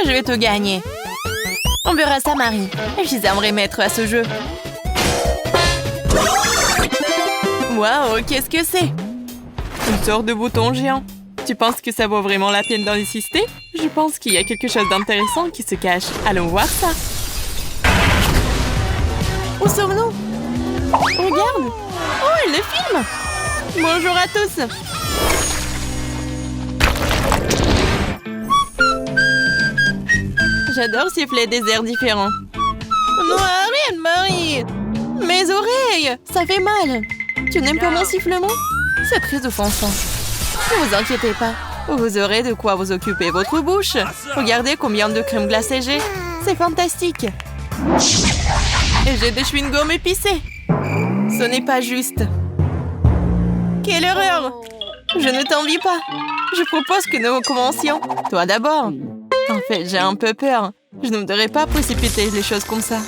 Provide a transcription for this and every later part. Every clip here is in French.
Je vais te gagner. On verra ça, Marie. J'aimerais mettre à ce jeu. Waouh, qu'est-ce que c'est? Une sorte de bouton géant. Tu penses que ça vaut vraiment la peine d'en insister? Je pense qu'il y a quelque chose d'intéressant qui se cache. Allons voir ça. Où sommes-nous? Regarde! Oh, elle le filme! Bonjour à tous! J'adore siffler des airs différents. Non, arrête, Marie! Mes oreilles! Ça fait mal! Tu n'aimes pas mon sifflement? C'est très offensant. Ne vous inquiétez pas. Vous aurez de quoi vous occuper votre bouche. Regardez combien de crème glacée j'ai. C'est fantastique. Et j'ai des chewing-gums épicés. Ce n'est pas juste. Quelle horreur! Je ne t'envie pas. Je propose que nous commencions. Toi d'abord. En fait, j'ai un peu peur. Je ne devrais pas précipiter les choses comme ça.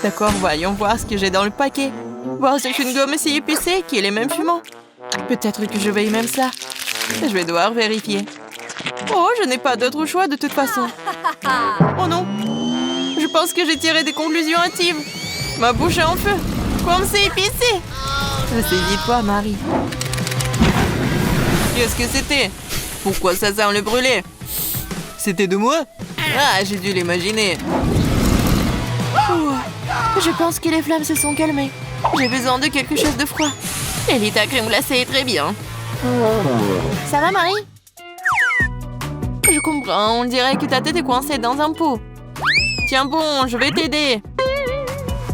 D'accord, voyons voir ce que j'ai dans le paquet. Voir ce chewing-gum si épicé qu'il est même fumant. Peut-être que je vais même ça. Je vais devoir vérifier. Oh, je n'ai pas d'autre choix de toute façon. Oh non. Je pense que j'ai tiré des conclusions hâtives. Ma bouche est en feu. Comme c'est épicé. Saisis-toi, Marie. Qu'est-ce que c'était? Pourquoi ça semble brûler? C'était de moi? Ah, j'ai dû l'imaginer. Je pense que les flammes se sont calmées. J'ai besoin de quelque chose de froid. Ellie, ta crème glacée est très bien. Ça va, Marie? Je comprends, on dirait que ta tête est coincée dans un pot. Tiens bon, je vais t'aider.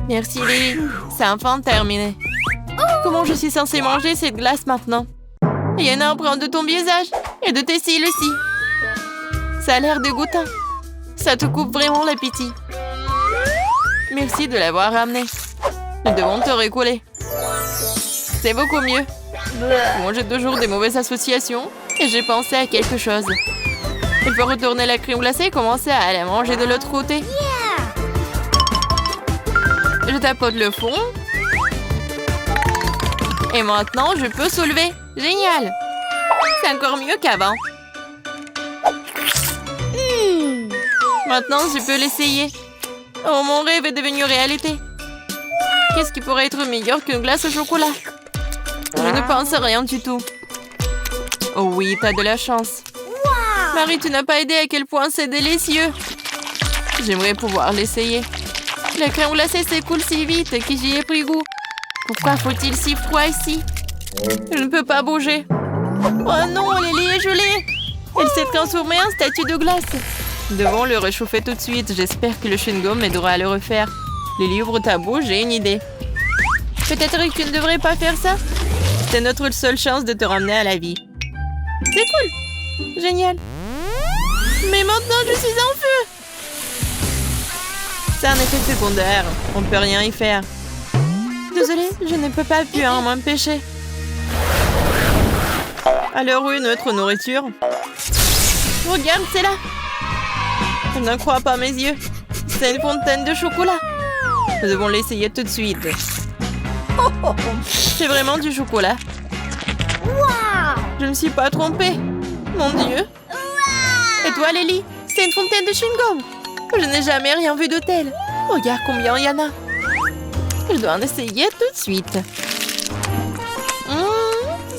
Merci, Lily. C'est enfin terminé. Comment je suis censée manger cette glace maintenant? Il y en a un prend de ton visage et de tes cils aussi. Ça a l'air dégoûtant. Ça te coupe vraiment l'appétit. Merci de l'avoir ramené. Nous devons te récouler. C'est beaucoup mieux. Moi, j'ai toujours des mauvaises associations et j'ai pensé à quelque chose. Il faut retourner la crème glacée et commencer à aller manger de l'autre côté. Je tapote le fond. Et maintenant, je peux soulever. Génial! C'est encore mieux qu'avant. Maintenant, je peux l'essayer. Oh, mon rêve est devenu réalité. Qu'est-ce qui pourrait être meilleur qu'une glace au chocolat? Je ne pense à rien du tout. Oh oui, t'as de la chance. Marie, tu n'as pas aidé à quel point c'est délicieux. J'aimerais pouvoir l'essayer. La crème glacée s'écoule si vite que j'y ai pris goût. Pourquoi faut-il si froid ici? Je ne peux pas bouger. Oh non, Lily est gelée. Elle s'est transformée en statue de glace. Nous devons le réchauffer tout de suite. J'espère que le chewing-gum m'aidera à le refaire. Lily, ouvre ta bouche, j'ai une idée. Peut-être que tu ne devrais pas faire ça. C'est notre seule chance de te ramener à la vie. C'est cool. Génial. Mais maintenant, je suis en feu. C'est un effet secondaire. On ne peut rien y faire. Désolée, je ne peux pas appuyer en m'empêcher. Alors où est notre nourriture? Regarde, c'est là. Je ne crois pas mes yeux. C'est une fontaine de chocolat. Nous devons l'essayer tout de suite. C'est vraiment du chocolat. Je ne me suis pas trompée. Mon Dieu. Et toi, Lily? C'est une fontaine de chewing-gum. Je n'ai jamais rien vu de tel. Regarde combien il y en a. Je dois en essayer tout de suite.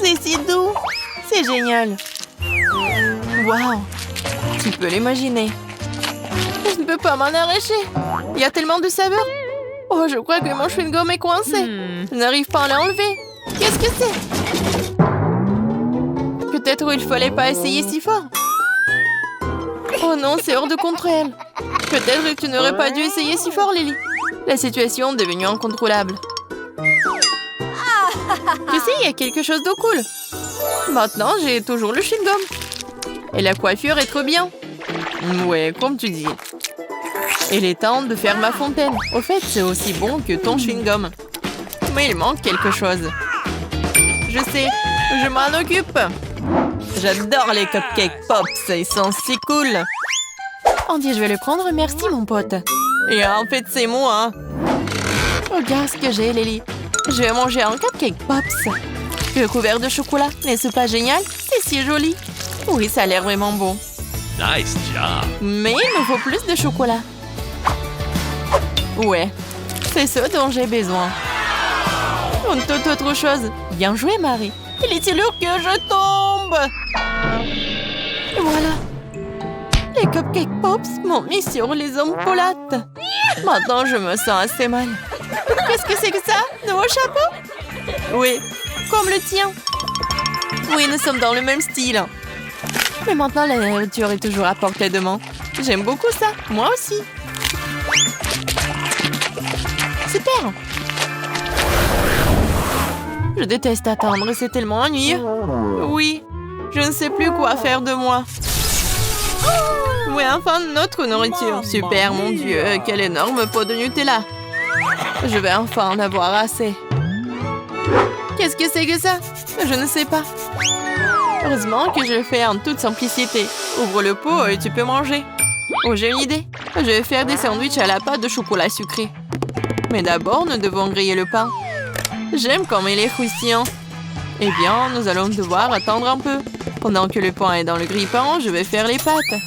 C'est si doux. C'est génial. Waouh. Tu peux l'imaginer. Je ne peux pas m'en arracher. Il y a tellement de saveurs. Oh, je crois que mon chewing-gum est coincé. Je n'arrive pas à l'enlever. Qu'est-ce que c'est? Peut-être il ne fallait pas essayer si fort. Oh non, c'est hors de contrôle. Peut-être que tu n'aurais pas dû essayer si fort, Lily. La situation est devenue incontrôlable. Tu sais, il y a quelque chose de cool. Maintenant, j'ai toujours le chewing-gum. Et la coiffure est trop bien. Ouais, comme tu dis. Il est temps de faire ma fontaine. Au fait, c'est aussi bon que ton chewing-gum. Mais il manque quelque chose. Je sais, je m'en occupe. J'adore les cupcakes pops, ils sont si cool. Andy, je vais le prendre, merci mon pote. Et en fait, c'est moi. Regarde ce que j'ai, Lily. Je vais manger un cupcake pops. Recouvert de chocolat, n'est-ce pas génial? C'est si joli. Oui, ça a l'air vraiment bon. Nice job. Mais il me faut plus de chocolat. Ouais, c'est ce dont j'ai besoin. Une toute autre chose. Bien joué, Marie. Il est lourd que je tombe. Et voilà. Les cupcake pops m'ont mis sur les omoplates. Maintenant, je me sens assez mal. Qu'est-ce que c'est que ça? Nouveau chapeau? Oui, comme le tien. Oui, nous sommes dans le même style. Mais maintenant, la nourriture est toujours à portée de main. J'aime beaucoup ça. Moi aussi. Super. Je déteste attendre. C'est tellement ennuyeux. Oui, je ne sais plus quoi faire de moi. Oui, enfin, notre nourriture. Super, mon Dieu. Quel énorme pot de Nutella. Je vais enfin en avoir assez. Qu'est-ce que c'est que ça? Je ne sais pas. Heureusement que je le fais en toute simplicité. Ouvre le pot et tu peux manger. Oh, j'ai une idée. Je vais faire des sandwichs à la pâte de chocolat sucré. Mais d'abord, nous devons griller le pain. J'aime comme il est croustillant. Eh bien, nous allons devoir attendre un peu. Pendant que le pain est dans le grille-pain, je vais faire les pâtes.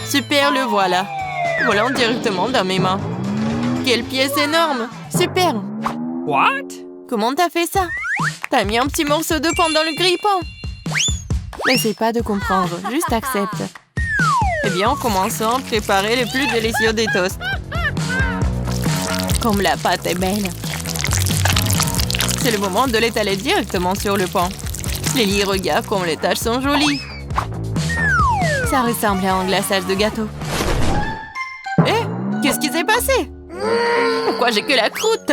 Super, le voilà. Volant directement dans mes mains. Quelle pièce énorme! Super! What? Comment t'as fait ça? T'as mis un petit morceau de pain dans le grille-pain. N'essaie pas de comprendre, juste accepte. Eh bien, commençons à préparer les plus délicieux des toasts. Comme la pâte est belle. C'est le moment de l'étaler directement sur le pain. Lily, regarde comme les taches sont jolies. Ça ressemble à un glaçage de gâteau. Eh, qu'est-ce qui s'est passé? Pourquoi j'ai que la croûte?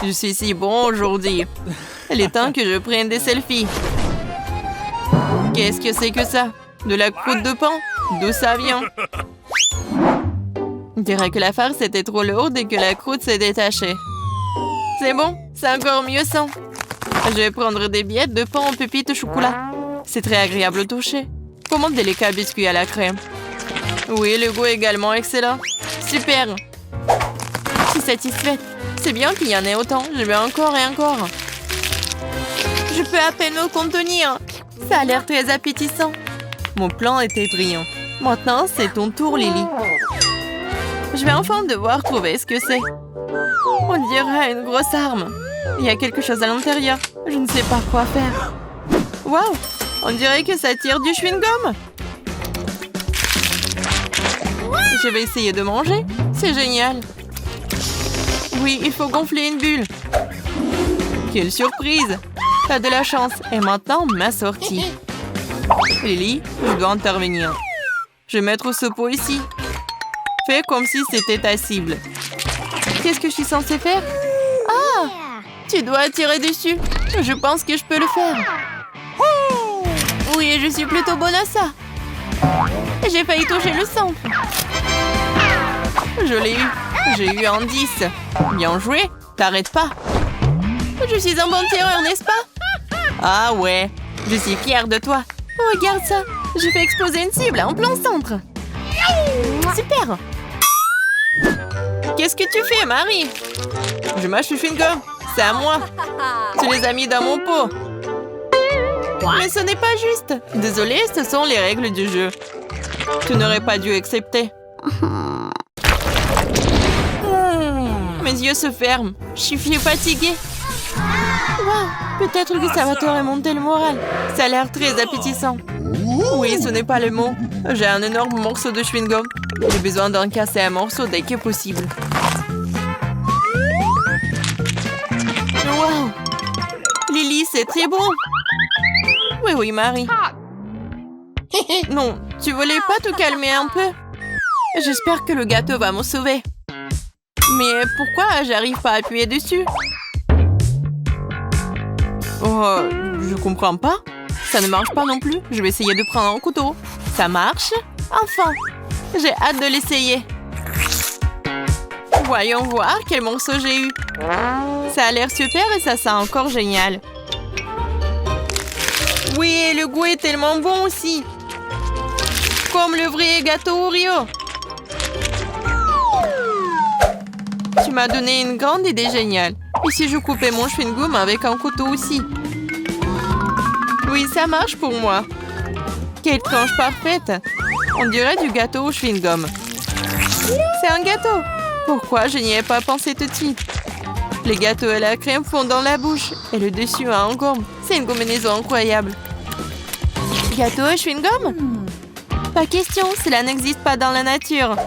Je suis si bon aujourd'hui. Il est temps que je prenne des selfies. Qu'est-ce que c'est que ça? De la croûte de pain? D'où ça vient? On dirait que la farce était trop lourde et que la croûte s'est détachée. C'est bon, c'est encore mieux sans. Je vais prendre des billettes de pain en pépites au chocolat. C'est très agréable au toucher. Comment délicat biscuit à la crème. Oui, le goût est également excellent. Super. Je suis satisfaite. C'est bien qu'il y en ait autant. Je veux encore et encore. Je peux à peine me contenir. Ça a l'air très appétissant. Mon plan était brillant. Maintenant, c'est ton tour, Lily. Je vais enfin devoir trouver ce que c'est. On dirait une grosse arme. Il y a quelque chose à l'intérieur. Je ne sais pas quoi faire. Waouh! On dirait que ça tire du chewing-gum. Je vais essayer de manger. C'est génial. Oui, il faut gonfler une bulle. Quelle surprise! T'as de la chance. Et maintenant, ma sortie. Lily, je dois intervenir. Je vais mettre ce pot ici. Fais comme si c'était ta cible. Qu'est-ce que je suis censée faire? Ah! Tu dois tirer dessus. Je pense que je peux le faire. Oui, je suis plutôt bonne à ça. J'ai failli toucher le centre. Je l'ai eu. J'ai eu un 10. Bien joué. T'arrêtes pas. Je suis un bon tireur, n'est-ce pas? Ah ouais. Je suis fière de toi. Regarde ça. J'ai fait exploser une cible en plein centre. Super. Qu'est-ce que tu fais, Marie? Je mâche le chewing-gum. C'est à moi. Tu les as mis dans mon pot. Mais ce n'est pas juste. Désolée, ce sont les règles du jeu. Tu n'aurais pas dû accepter. Mes yeux se ferment. Je suis fatiguée. Wow, peut-être que ça va te remonter le moral. Ça a l'air très appétissant. Oui, ce n'est pas le mot. J'ai un énorme morceau de chewing-gum. J'ai besoin d'en casser un morceau dès que possible. Wow! Lily, c'est très bon. Oui, Marie. Non, tu voulais pas te calmer un peu? J'espère que le gâteau va me sauver. Mais pourquoi j'arrive pas à appuyer dessus? Oh, je comprends pas. Ça ne marche pas non plus. Je vais essayer de prendre un couteau. Ça marche? Enfin! J'ai hâte de l'essayer. Voyons voir quel morceau j'ai eu. Ça a l'air super et ça sent encore génial. Oui, le goût est tellement bon aussi. Comme le vrai gâteau Oreo. Tu m'as donné une grande idée géniale. Et si je coupais mon chewing-gum avec un couteau aussi? Oui, ça marche pour moi. Quelle tranche parfaite! On dirait du gâteau au chewing-gum. C'est un gâteau! Pourquoi je n'y ai pas pensé tout de suite? Les gâteaux à la crème fondent dans la bouche et le dessus a un gomme. C'est une combinaison incroyable. Gâteau au chewing-gum? Pas question, cela n'existe pas dans la nature.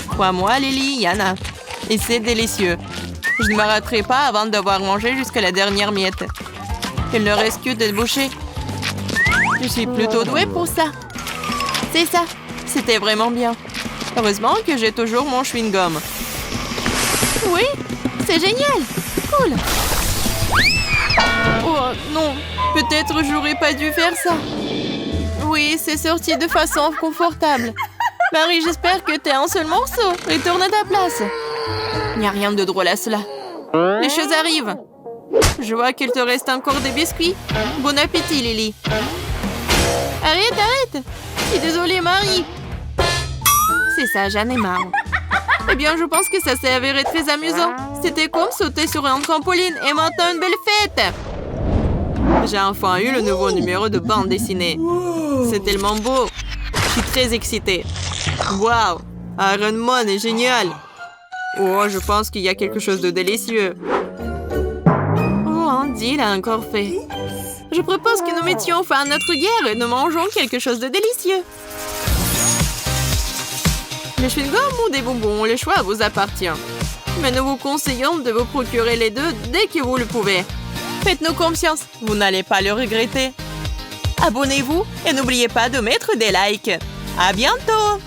Crois-moi, Lily, il y en a. Et c'est délicieux. Je ne m'arrêterai pas avant d'avoir mangé jusqu'à la dernière miette. Il ne reste que de boucher. Je suis plutôt douée pour ça. C'est ça. C'était vraiment bien. Heureusement que j'ai toujours mon chewing-gum. Oui, c'est génial. Cool. Oh non, peut-être j'aurais pas dû faire ça. Oui, c'est sorti de façon confortable. Marie, j'espère que t'es un seul morceau. Retourne à ta place. Il n'y a rien de drôle à cela. Les choses arrivent. Je vois qu'il te reste encore des biscuits. Bon appétit, Lily. Arrête. Je suis désolée, Marie. C'est ça, j'en ai marre. Eh bien, je pense que ça s'est avéré très amusant. C'était comme sauter sur un trampoline et maintenant une belle fête. J'ai enfin eu le nouveau numéro de bande dessinée. C'est tellement beau. Je suis très excitée. Waouh, Iron Man est génial. Oh, je pense qu'il y a quelque chose de délicieux. Oh, Andy l'a encore fait. Je propose que nous mettions fin à notre guerre et nous mangeons quelque chose de délicieux. Les chewing-gums ou des bonbons, le choix vous appartient. Mais nous vous conseillons de vous procurer les deux dès que vous le pouvez. Faites-nous confiance, vous n'allez pas le regretter. Abonnez-vous et n'oubliez pas de mettre des likes. À bientôt!